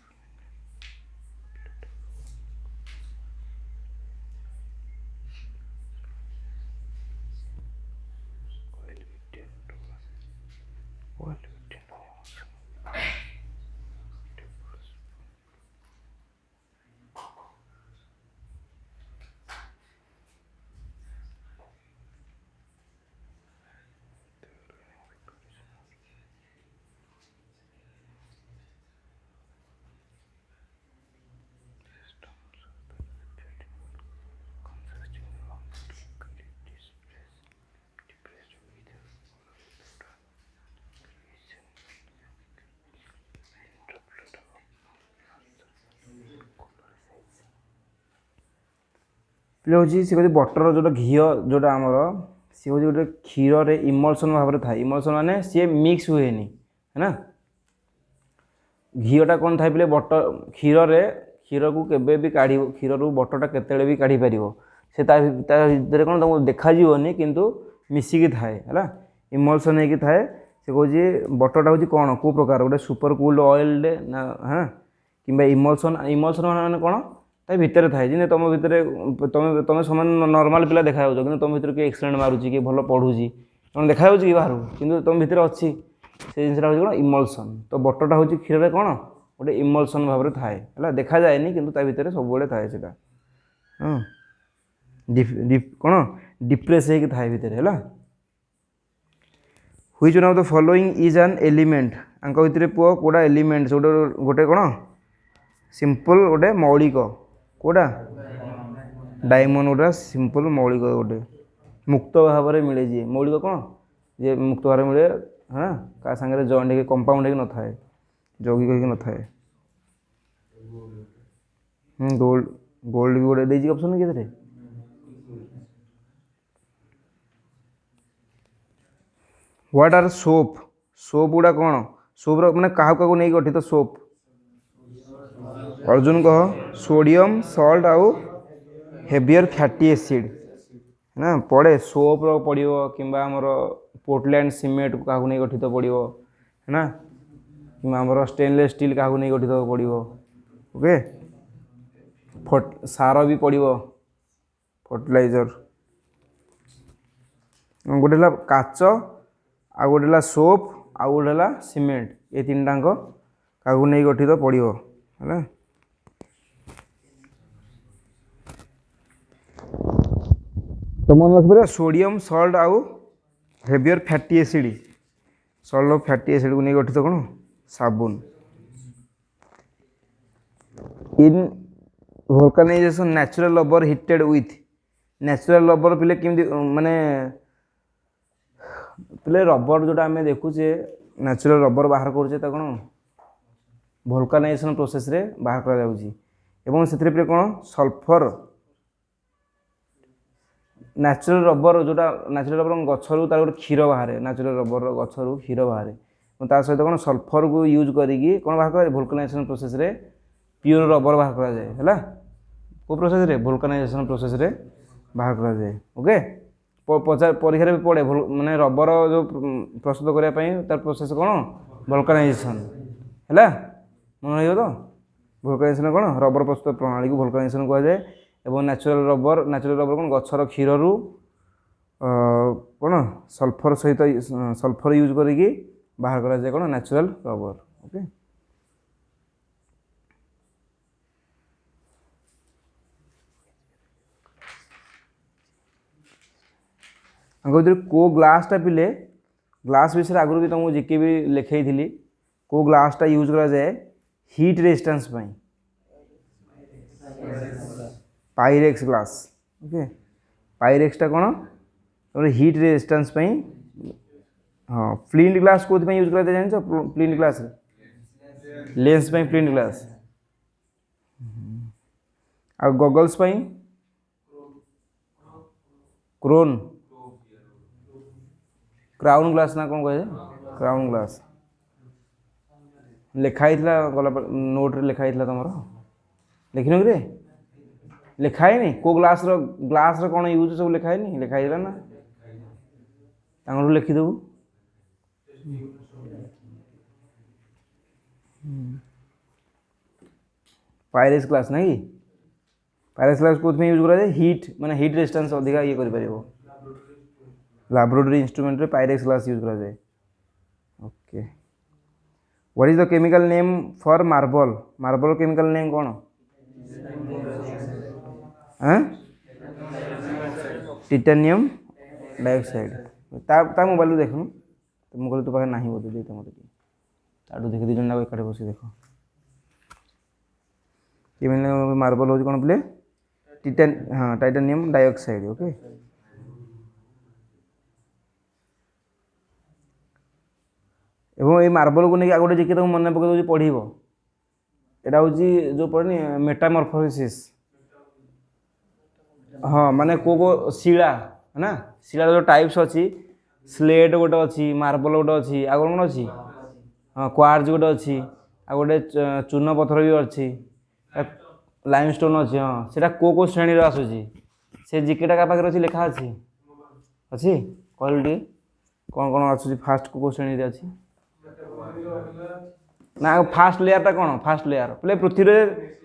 oil पे हूँ सी कहते बटर जो घी जोटा आमर सी हूँ गोटे क्षीर रे इमल्सन भाव में था इमल्सन माने सी मिक्स हुए है ना घीटा कौन था पे बटर क्षीर रे क्षीर को केबे भी काढ़ क्षीर रू बटरटा केते भी काढ़ी पार से भीतर कौन तुमको देखाजीवनी किंतु मिसिकी थाए है इमल्सन होगी थाए से कहे बटरटा हूँ कौन कौ प्रकार गोटे सुपर कूल्ड ऑयल ना हाँ कि इमल्सन इमल्सन माने कौन ता भितर थाए जी तुम भितर तुम तुम समान नॉर्मल पिला देखा कि तुम भितर किए एक्सीडेंट मारुची कि भल पढ़ुची कौन देखा कि बाहर कि तुम भितर अच्छी से जिनसा हूँ कौन इमल्सन तो बटरटा हूँ क्षीर में कौन गोटे इमल्सन भाव में थाए है देखा जाए कि भितर सब थाए से हाँ कौन डिप्रेस होगी थाए भितर है which one of the following is an element आंक भितर पुओ कोड़ा एलिमेंट गोटे गोटे कौन सिंपल गोटे मौलिक कोड़ा डायमंड गोटा सिंपल मौलिक गोटे मुक्त भाव में मिले जी मौलिक कौन जे मुक्त भाव मिले हाँ क्या सांगे जॉइंट कंपाउंड हो न थाए जगी कहीं न थाए गोल्ड गोल्ड भी गोटे देजी ऑप्शन के व्हाट आर सोप सोप गुड़ा कौन सोप मैंने क्या नहीं गठित सोप अर्जुन कह सोडियम सल्ट आउ हेवियर फैटी एसिड है ना पड़े सोप पड़ो कि पोर्टलैंड सीमेंट क्या नहीं गठित पड़ो है ना कि आमर स्टेनलेस स्टील क्या नहीं गठित पड़ो ओके सार भी पड़ो फर्टिलाइजर गोटे काच आ गोटे सोप आ गोटे सीमेंट ये तीन टाक क्या नहीं गठित पड़ो है तो मन रखिए सोडियम सल्ट आउ हेवियर फैटी एसिड सल्ट और फैटी एसिड को नहीं गठित कौन साबुन in vulcanisation natural rubber heated with natural rubber पिले केमती माने पिले रबर जोटा आम देखुचे नेचुरल रबर बाहर करुचे कौन वोल्कानाइजेशन प्रोसेस रे बाहर करा जाउची एवं से कौन सल्फर नेचुरल रबर जोटा नेचुरल रबर गचरू तार गोटे क्षीर बाहर नेचुरल रबर गचरू क्षीर बाहर ता सहित कौन सल्फर को यूज करी कौन बाहर कर वोल्कानाइजेशन प्रोसेस रे प्योर रबर बाहर करा जाए है को प्रोसेस रे वोल्कानाइजेशन प्रोसेस रे बाहर करा जाए ओके परीक्षा भी पड़े माने रबर जो प्रस्तुत करने तार प्रोसेस कौन वोल्कानाइजेशन है मन रही तो वोल्कानाइजेशन कौन रबर प्रस्तुत प्रणाली को वोल्कानाइजेशन कहुए एवं नेचुरल रबर कौन गचर क्षीर रु कौन सल्फर सहित सल्फर यूज करी बाहर करा जाए कौन नेचुरल रबर ओके आगे को ग्लासटा पिले ग्लास विषय आगुरी भी तुमको जिके भी लिखे थी को ग्लासटा यूज करा जाए heat resistance Pyrex glass okay पाइरेक्सटा कौन हीट रेजिस्टेंस हाँ फ्लिंट ग्लास को यूज करा जाए जान flint glass lens flint glass आ गगल्स क्रोन क्राउन ग्लास ना कौन कहे क्राउन ग्लास लिखाई गला नोट रे लिखाई तुम लिखन कि लिखाई को ग्लास रो कौन यूज सब लिखाई लिखाई ना लिखिदेबू पायरेक्स ग्लास ना कि पायरेक्स ग्लास को यूज करा हीट माने हीट रेजिस्टेंस अधिका ये कर लैबोरेटरी इंस्ट्रूमेंट रे पायरेक्स ग्लास यूज करा जाए okay what is the chemical name for marble marble chemical name कौन टाइटेनियम डाइऑक्साइड ता मोबाइल देखनु तो मुझे तो पाखे ना बोलते देते मत ताठू देख दी जन एकाठे बस देख केमिकल मार्बल हूँ कौन पिले हाँ टाइटेनियम डाइऑक्साइड ओके एवं ये मार्बल को लेकिन आगे जिके मन पकड़ पढ़ यहाँ हूँ जो पढ़नी मेटामॉर्फोसिस हाँ माने को शिला है ना शिला जो टाइप्स अच्छी स्लेट गोटे अच्छी मार्बल गोटे अच्छी आग कौन अच्छी हाँ क्वार्ज गोटे अच्छी आ गोटे चून पत्थर भी अच्छी लाइमस्टोन अच्छी हाँ से को श्रेणी आसूसी से जिकेटा क्या पाखे अच्छी लिखा अच्छी अच्छी कहल टे कौन कौन आसूसी फास्ट को श्रेणी अच्छी ना फास्ट लेयर कौन फास्ट लेयर बोले पृथ्वी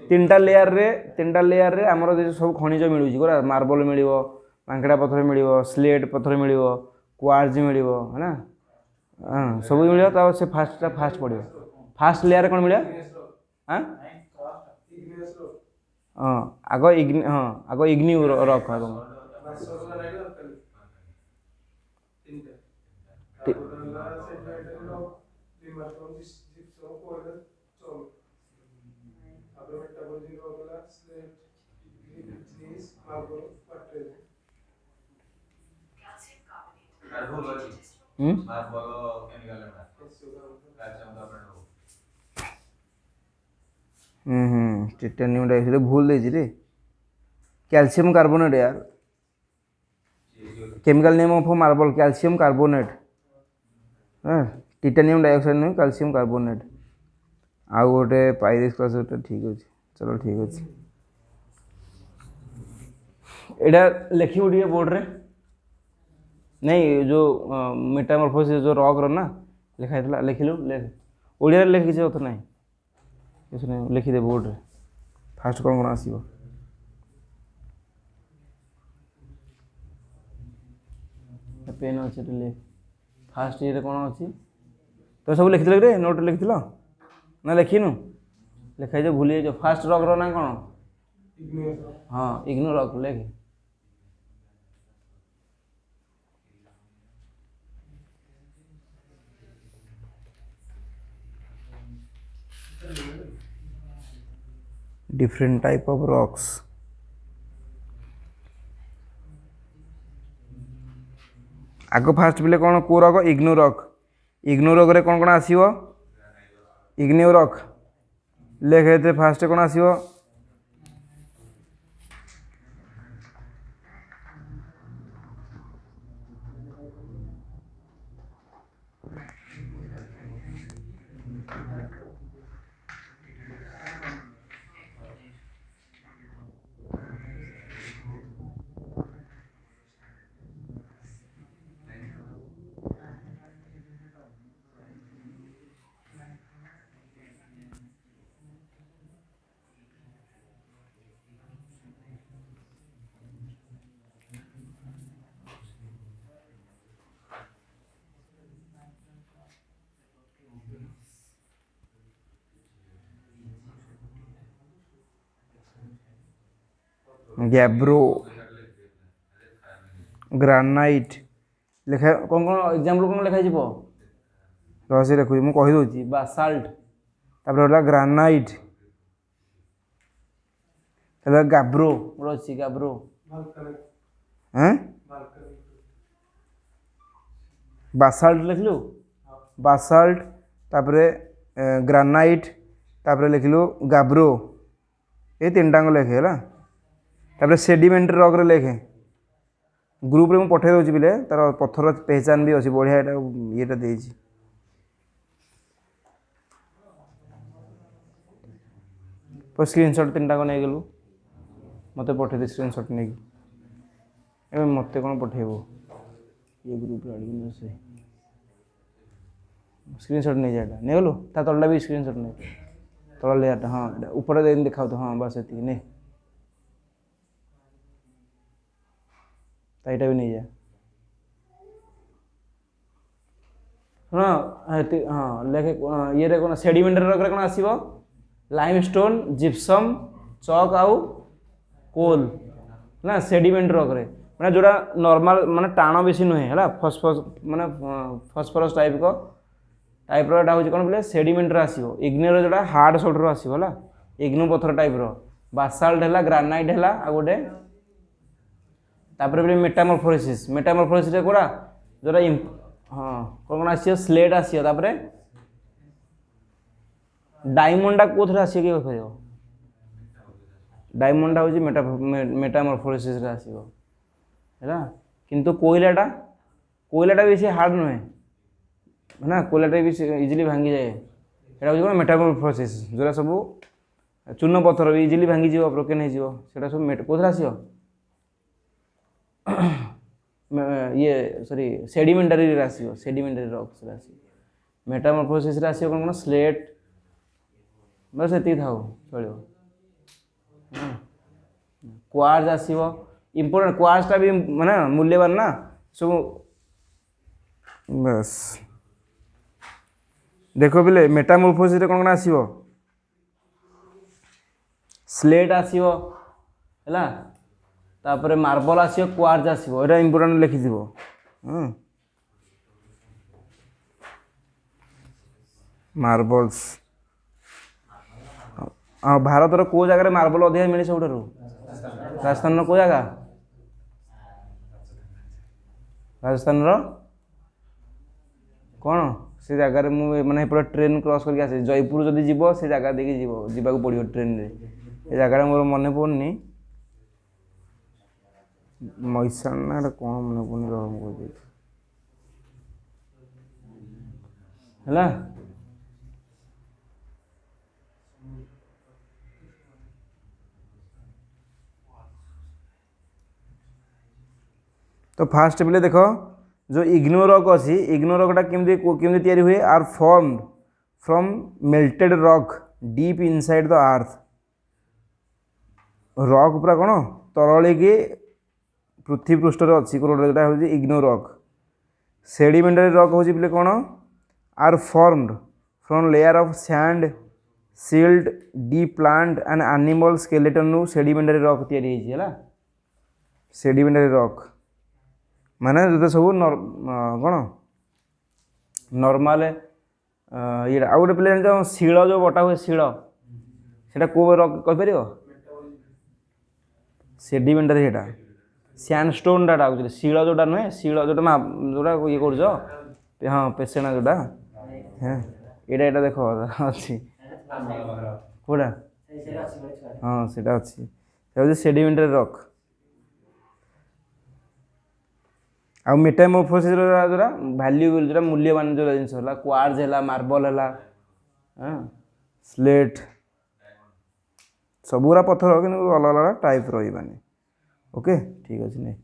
तीन टा लेयर रे आमर सब खनिज मिलूँ मार्बल मिल मांकेड़ा पत्थर मिल स्लेट पत्थर मिल क्वार्ज मिल है ना हाँ सब मिल से फास्ट पड़ो फास्ट लेयर कौन मिले हाँ हाँ आग इग्नि रख टाइटानियम डाइऑक्साइड भूल देछि रे कैल्शियम कार्बोनेट यार chemical name of marble calcium carbonate titanium dioxide नहीं कैल्शियम कार्बोनेट आउ गोटे पाइरिस क्लास ठीक अच्छे चलो ठीक अच्छे एटा लिखिबो टिके बोर्ड रे नहीं जो मेटामॉर्फोसिस जो रॉक रो ना लिखा था लिखिलु लिख ओडिया रे लिख किसी अर्थ नहीं किसी नहीं लिखिदे बोर्ड रे फास्ट कौन कौन आसीबो पेन अच्छे लिख फास्ट ये कौन अच्छी तो सब लिखिल रे नोट लिखिल ना लिखिनु लिखाई जो भूली जाओ फास्ट रॉक रो ना कौन हाँ इग्नो रॉक लिख different type of rocks आग फास्ट बोले कौन को रॉक इग्नो रॉक रे कौन कौन आसीबो इग्नो रॉक लेखे फास्ट कौन आसीबो गैब्रो ग्रानाइट लिखा कौन कौन एग्जाम्पल कौन लिखा जीवो रही देखुची मुझे कहीदे बासाल्ट तापर ग्रानाइट गाब्रो अच्छी गाब्रो बासाल्ट लिखलु बासाल्ट तापर ग्रानाइट तापर लिखलु गाब्रो ये तीन टांग लिखे है तापर सेडिमेंटरी रॉक रे लिखे ग्रुप रे मु पठे दोची बिले तार पत्थर पहचान भी अच्छी बढ़िया येटा देछि तो स्क्रीनशॉट तीन टांग नहीं गलु मते पठे दे स्क्रीनशॉट नहीं ए मते कोन पठेबो ये ग्रुप रे एडमिन से स्क्रीनशॉट नहीं जाटा नहीं गलु ता तळला भी स्क्रीनशॉट नहीं तळला ले जाटा हां ऊपर दे दिखाओ तो हां बस एती नहीं ताइटा भी नहीं जाए हाँ लेखे ये रे कौन सेडिमेंटरी रॉक रे कौन आसीबो लाइमस्टोन जिप्सम चॉक आउ कोल ना सेडिमेंटरी रॉक रे माने जोड़ा नॉर्मल माने टाण बेसी नुहे है फॉस्फोरस माने फॉस्फोरस टाइप रो एटा होची कोन बोले सेडिमेंटरी आसीबो इग्नो रो जोड़ा हार्ड सोल्डर रो आसीबो हला इग्नो पत्थर टाइप रो बासाल्ट हैला ग्रानाइट हैला आ गोटे तापर भी मेटामॉर्फोसिस रे कोड़ा जोरा हाँ कौन आसियो स्लेट आसियो तापर डायमंडा कोथरे आसियो के कहयो डायमंडा होची मेटामॉर्फोसिस रे आसियो हैला किंतु कोयलाटा बेसी हार्ड नुहे है ना कोयलाटा भी इजिली भांगी जाए एटा होची कोन मेटामॉर्फोसिस जोरा सब चूर्ण पत्थर भी इजिली भांगी जीवो ब्रोकन हे जीवो सेटा सब कोथरे आसियो ये sorry sedimentary ratio sedimentary rocks ratio Metamorphosis ratio कौन कौन स्लेट बस एति थाओ चलो क्वार्ट्ज आसीबो इंपोर्टेंट क्वार्ट्ज टा भी माने मूल्यवान ना सब बस देखो बिले मेटामॉर्फोसिस रे कौन कौन आसीबो स्लेट आसीबो हैला तापर मार्बल आसियो क्वार्ट्ज आसियो एटा इंपोर्टेंट लिखि दिबो मार्बल्स भारत रो को जगह मार्बल अधिक मिले सबठारु राजस्थान रो को जगह राजस्थान रो कौन से जगार माने ट्रेन क्रॉस करके आसे जयपुर जदि जीव से जगह देखिए जीवाक पड़ो ट्रेन रे ए जगह मोर मन पड़नी मैसाना कौन मन पड़नी रहा है तो फास्ट पे देख जो इग्नो रॉक अच्छी इग्नो रॉकटा केमती तैयारी हुए are formed from melted rock deep inside the earth rock पूरा कौन तरल की पृथ्वी पृष्ठ अच्छी जोटा हूँ इग्नो रॉक सेडिमेंटरी रॉक हूँ बोले कौन are formed from layer of sand silt the plant and animal skeleton sedimentary rock तैयारी है सेडिमेंटरी रॉक माने जो सब कौन नॉर्मल ये आ गए पे जान शिल जो बटा हुए शिल से कौ रॉक कहीपर सेडिमेंटरी सेटा सैंडस्टोन डाटा एक्चुअली शिल जोटा नुहे शिल जोटा जोटा ये कर हाँ पेसेना जोटा हाँ यहाँ देख अच्छी कौटा हाँ से अच्छी सेडिमेंटरी रॉक आ मेटामॉर्फोसिस जोरा वैल्यूएबल जोरा मूल्यवान जो जिनस क्वार्ट्ज है मार्बल है स्लेट सबूरा पत्थर कि अलग अलग टाइप रही ओके ठीक अच्छे नहीं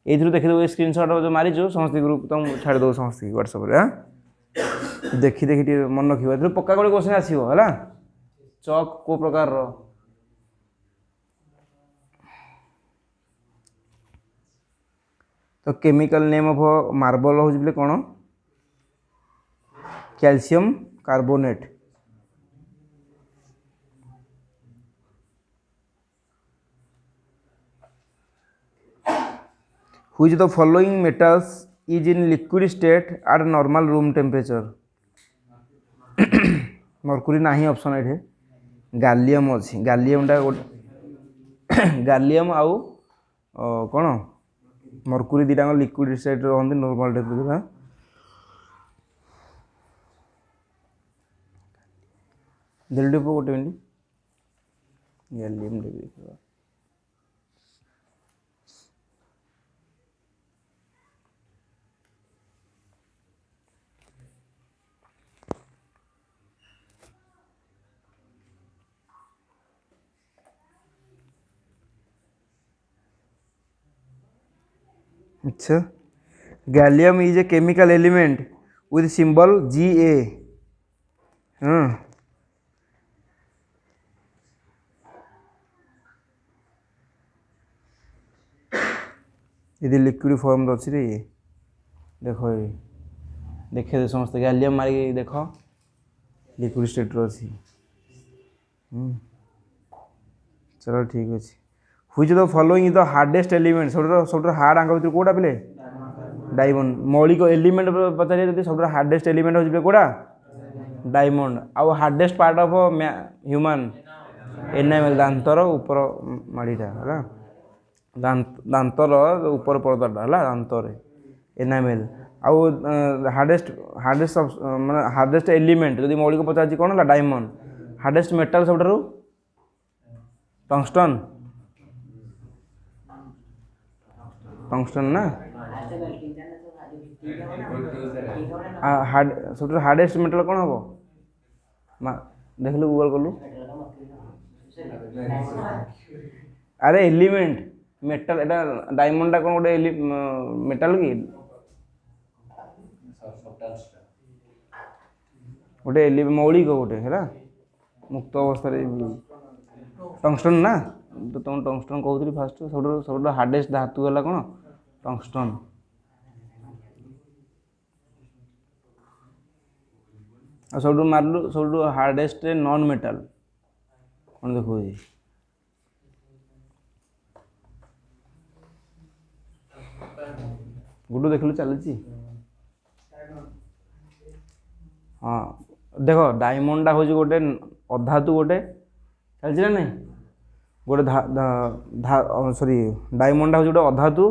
ये देखीद स्क्रीनशॉट जो मारिचु समस्त ग्रुप तुम छाड़देव समस्त व्हाट्सएप हाँ देखी देखी मन रखिए पक्का गोटे क्वेश्चन आसो है चक को प्रकार तो केमिकल नेम ऑफ मार्बल हूँ बोले कौन calcium carbonate which the following metals is in liquid state eight normal room temperature Mercury नहीं ऑप्शन ये गालियम अच्छी गालियमटा गालियम आउ कौन मरकुरी दीटा लिक्विड स्टेट रही नॉर्मल टेम्परेचर दिल्ली गोटे मिनट गैलियम देखा अच्छा gallium is a chemical element with symbol Ga हाँ यदि लिक्विड फॉर्म अच्छी रे देख देखे दे समस्त गैलियम मारिक देख लिक्विड स्टेट अच्छी चलो ठीक अच्छे which the following is the hardest element सब हार्ड आंक भर कौटा पे डायमंड मौलिक एलिमेंट पचारे सब हार्डेस्ट एलिमेंट हो कौटा डायमंड आउ hardest part of human enamel दांतर ऊपर माड़ीटा है दांतर ऊपर परदाटा है दांतर एनामेल आउ हार्डेस्ट हार्डेस्ट माने हार्डेस्ट एलिमेंट जब मौलिक पचार कौन है डायमंड हार्डेस्ट मेटाल सब टंगस्टन टंगस्टन ना सब हार्डेस्ट मेटल कौन हम देख लु गूगल कलु अरे एलिमेंट मेटल एटा डायमंड कौन गोटे मेटल कि गोटे मौलिक गोटे है मुक्त अवस्था टंगस्टन ना तो तुम टंगस्टन कहती फास्ट सब हार्डेस्ट धातु है कौन टंगस्टन आ सब मार्लु सब हार्डेस्ट नॉन मेटल कौन देखो गुड्डू देख लु चली हाँ देख डायमंडा हूँ गोटे अधातु गोटे चलती ना नहीं गोटे सॉरी डायमंडा हूँ गोटे अधातु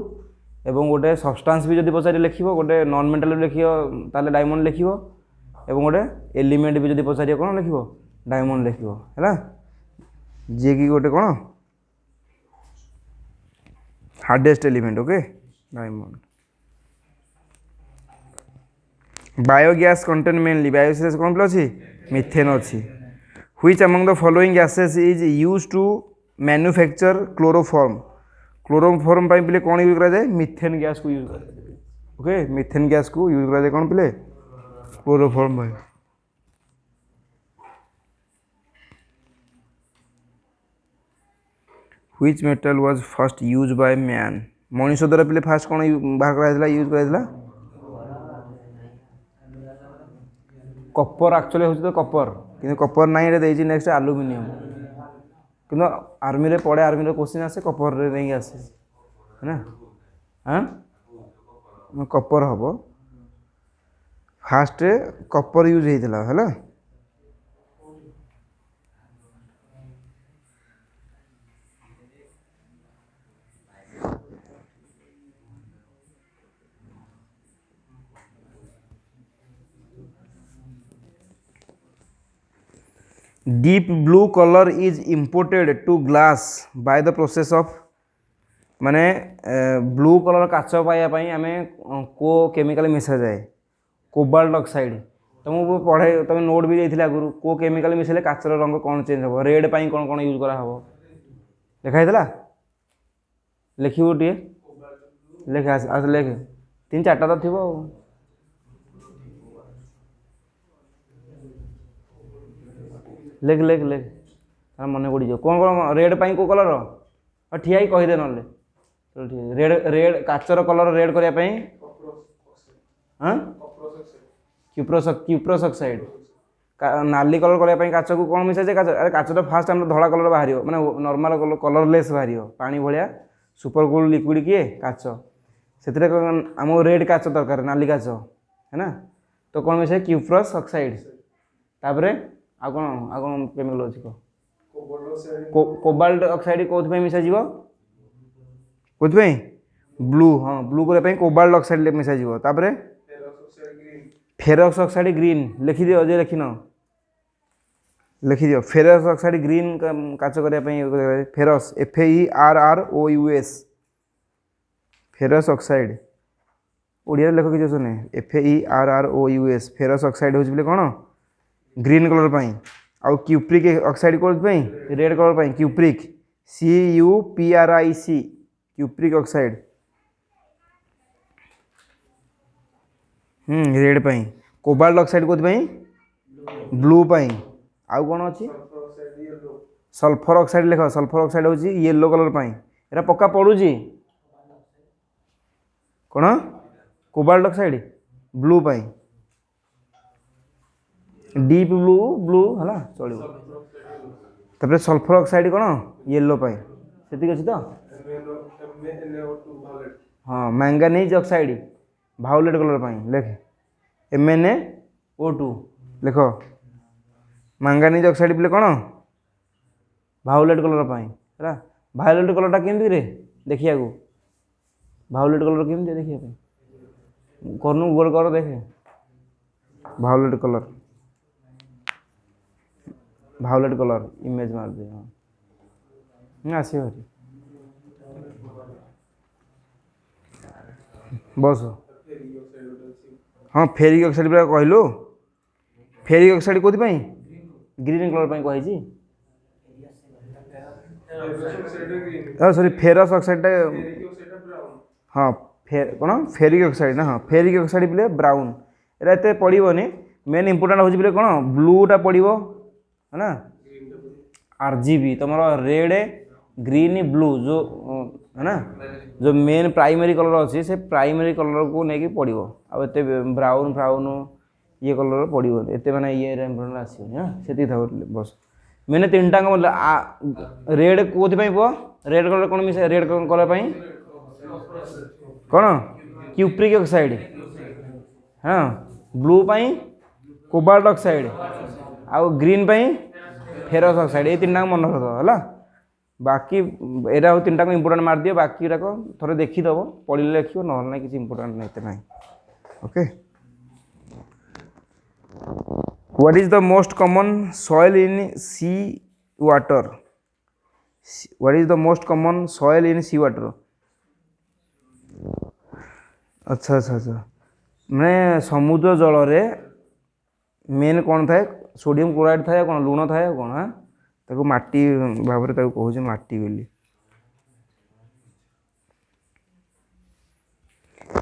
एवं गोटे सब्सटेंस भी जब पचारि लिख गोटे नॉन मेटल लिख ताले डायमंड लिख एवं गोटे एलिमेंट भी जब पचार कौन लिख डायमंड लिख है जी कि गोटे कौन hardest element okay diamond biogas contain mainly biogas कौन पे अच्छी मिथेन अच्छी which among the following gases is use to manufacture chloroform पे कौन यूज कराए मिथेन गैस को यूज कराए ओके मिथेन गैस को यूज कराए कौन पे क्लोरोफॉर्म भाई which metal was first use by man मनुष्य द्वारा पे फास्ट कौन बाहर कराइला यूज कराइला कपर एक्चुअली होची तो कपर किंतु कपर नहीं रे देजी नेक्स्ट एल्युमिनियम किंतु आर्मी रे पड़े आर्मी रे क्वेश्चन आसे कपर रे नहीं आसे है ना हां कपर हबो फास्ट कपर यूज हेतिला हैला deep blue colour is imported to glass by the process of माने ब्लू कलर काच पाइबापी आम को केमिकल मिसा जाए कोबाल्ट ऑक्साइड तुमको पढ़े तुम नोट भी जाइए आगुरी को केमिकल मिसले काचर रंग कौन चेंज हम रेड पाई कौन कौन यूज करा हम लिखाई लिखू टे लिख आस लिख 3-4टा तो थी लिख लिख लिख मन पड़ कौन कौन रेड पाई को कलर ठिया ही कहीदे ना चलो ठीक रेड रेड काचर कलर रेड करने हाँ क्यूप्रोस ऑक्साइड नाली कलर करने काच को कौन मिसा जाए अरे काच तो फास्ट आम धला कलर बाहर माने नॉर्मल कलरलेस बाहर पानी भाया सुपर कूल लिक्विड किए काच से आम रेड काच दरकार नाली काच है ना तो कौन मिसाए क्यूप्रोस ऑक्साइड तापर आ कौन केमिकल अच्छी कह कोबाल्ट ऑक्साइड कौन मिसा कौन ब्लू हाँ ब्लू करने कोबाल्ट ऑक्साइड मिसा तापर फेरस ऑक्साइड ग्रीन लिखि दियो जे लिखिन लिखि दियो फेरस ऑक्साइड ग्रीन काच करने ferrous FERROUS ferrous oxide Odia लेख कि FERROUS फेरस ऑक्साइड हो कौन ग्रीन कलर पाई आउ क्यूप्रिक ऑक्साइड कौन रेड कलर पाई cupric CUPRIC cupric oxide red पाई कोबाल्ट ऑक्साइड कौन ब्लू पाई आउ कौन अच्छी सल्फर ऑक्साइड लिख सल्फर ऑक्साइड हूँ येलो कलर पाई एरा पक्का पड़ुची कौन कोबाल्ट ऑक्साइड ब्लू पाई डीप ब्लू ब्लू है चलो तापर सल्फर ऑक्साइड कौन येलो पाई से अच्छी तो हाँ मैंगानीज ऑक्साइड भायोलेट कलर पाई लिख MnO2 लिख मैंगानीज ऑक्साइड पे कौन भायोलेट कलर पाई है भायोलेट कलरटा केमती रे देखिया को भायोलेट कलर केमती देखिए करनु गोल कर देखे भायोलेट कलर इमेज मार दे हाँ आस बस हाँ फेरिक ऑक्साइड पूरा कहलु फेरिक ऑक्साइड कौन ग्रीन कलर कही सॉरी फेरस ऑक्साइड हाँ कौन फेरिक ऑक्साइड ना हाँ फेरिक ऑक्साइड पे ब्राउन एटा एत पड़ोनी मेन इंपोर्टाट हो कौन ब्लूटा पड़ो है ना RGB तुम रेड ग्रीन ब्लू जो है ना जो मेन प्राइमरी कलर अच्छी से प्राइमरी कलर को लेकिन पड़ो आते ब्राउन फ्राउन ये कलर पड़ो एत मैंने ये इंपोर्टाट आसो से था बस मैंने 3टा मतलब रेड कौन पुआ रेड कलर कौन मिसा रेड कलर कौन क्यूप्रिक ऑक्साइड हाँ ब्लू पाई कोबाल्ट ऑक्साइड आउ ग्रीन पाई फेरस ऑक्साइड ये 3टा मन रखद है बाकी एरा 3टा को इंपोर्टाट मार दियो बाकी थोड़े देखीदब पढ़े लिख ना किसी इंपोर्टाट नहीं okay what is the most common soil in sea water? What is the most common soil in sea water? अच्छा अच्छा अच्छा मैंने समुद्र जल रे मेन कौन थाए सोडियम क्लोराइड थाए कौन लुण थाए कौन हाँ ताको माटी भाव में कहूँ माटी बोली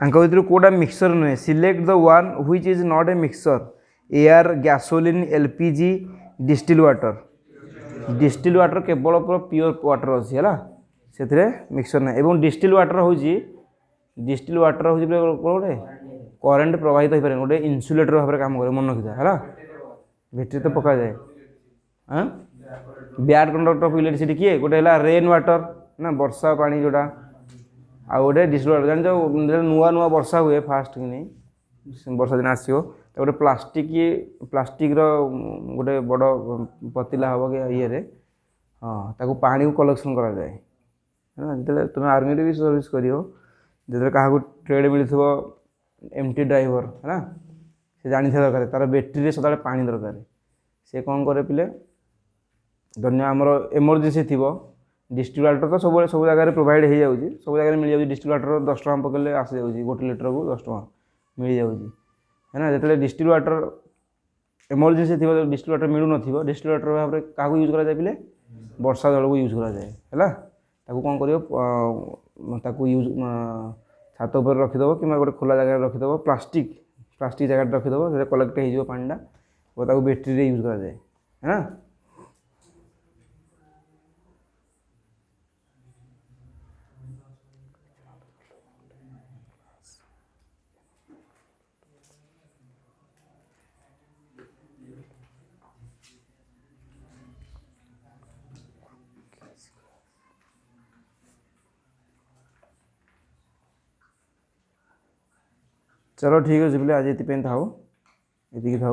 भितर कौटा मिक्सर नुहे select the one which is not a mixer air gasoline LPG distil water distil water केवल पूरा प्योर वाटर अच्छी है से मिक्सर ना एवं डिस्टिल वाटर हूँ डिस्टिल वाटर हूँ गोटे करेन्ट प्रवाहित हो पारे गोटे इन्सुलेटर भाव में काम करे मन रखी है बैटेरी तो पका जाए हाँ बैड कंडक्टर ऑफ इलेक्ट्रिसिटी किए गोटे रेन वाटर ना वर्षा पानी जोटा आ गोटे डिस्टिल वाटर जान नुआ नुआ वर्षा हुए फास्ट कि नहीं वर्षा दिन आसो गोटे प्लास्टिक गोटे बड़ पतिला हम कि ये हाँ ताको पानी को कलेक्शन करा जाए है जो तुम आर्मी भी सर्विस कर जो क्या ट्रेड मिलूँ एमटी ड्राइवर है से जानी दरकार तार बैटेरी सदा पानी दरकार से कौन करे पिले धन्य आमर एमरजेंसी थी डिस्टिल वाटर तो सब जगह प्रोवाइड हो जाऊँगी सब जगह मिल जाऊँगी डिस्टिल वाटर 10 टका पकड़े आसी जाऊँगी गोटे लिटर को 10 टका मिल जाऊँगी है ना जो डिस्टिल वाटर एमरजेंसी थी डिस्टिल वाटर मिलू न डिस्टिल वाटर भाव में क्या यूज कराए पिले वर्षा जल को यूज कराए है कौन कर यूज छात उपर रखीदेव कि गोटे खोला जगह रखीदेव प्लास्टिक जगह रखीदेव कलेक्ट हो पानीटा और बैटेरी यूज कराए है ना चलो ठीक है बोले आज ये था ये था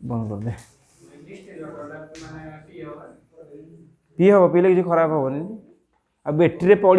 बंद कर दे पी हम पीले किसी खराब हेनी आ बैटेरी पड़ी